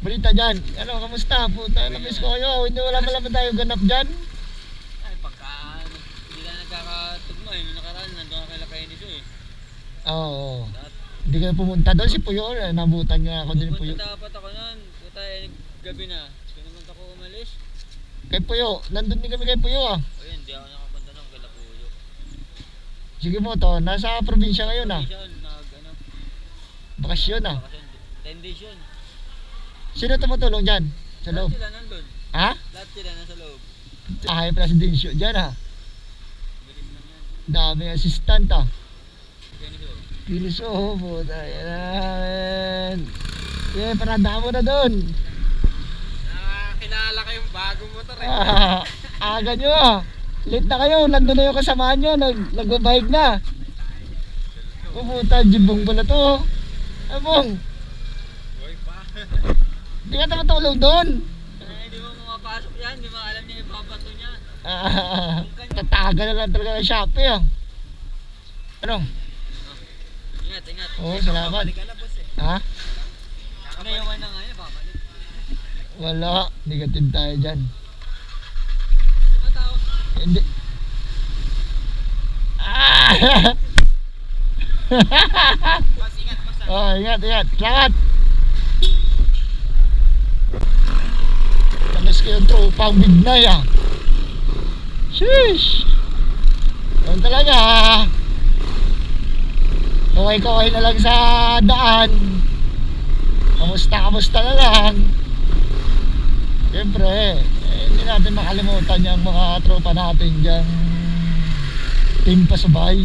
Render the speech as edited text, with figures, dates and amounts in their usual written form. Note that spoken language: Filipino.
Balita dyan. Ano, kamusta? Puta, namiss ko kayo. Hindi wala malaman tayo ganap dyan. Ay, pagka hindi na nagkakatugma eh. Nung nakaraan, nandun ka kay Lakay nito eh. Oo. Hindi kayo pumunta doon. Si Puyo, nabutan nga ako din Puyo. Pupunta dapat ako nun. Puta eh, gabi na. Kaya naman ako umalis. Kay Puyo, nandun din kami kay Puyo ah. O yun, hindi ako nakapunta nung kay Lapuyo. Sige mo to, nasa probinsya ngayon ah. Bakasyon ah. 10 days yun. Sino tumutulong dyan? Sa Lahat loob? sila nandun. Ha? Lahat sila nasa loob. Ay, presidensyo dyan ah. Bilis lang yan. Daming assistant ah. Ganito. Pilis oh, puta. Yan namin. Yeah, parada mo na doon. Nakakilala kayong bagong motor eh. Aga nyo ah. Late na kayo, nandun na yung kasama nyo. Nag-bike na. Puta, jibong pala to. Abong. Boy pa. Di ka matulog doon. Hindi mo mapapasok yan. Hindi mo alam niya ipapato niya. Tataga na lang talaga ng Shopee ah. Ano? Ingat, ingat. Oo, salamat. Babalik ka na boss eh. Ha? Nayawan na nga yan, babalik. Wala. Negative tayo dyan. Matawag. Hindi. Boss, ingat boss. Oh, ingat, ingat. Salamat. Tamis ko yung tropang bignay ah. Sheesh. Yan talaga. Kaway-kaway na lang sa daan. Kamusta na lang. Siyempre, hindi natin makalimutan yung mga tropa natin dyan. Team Pasubay.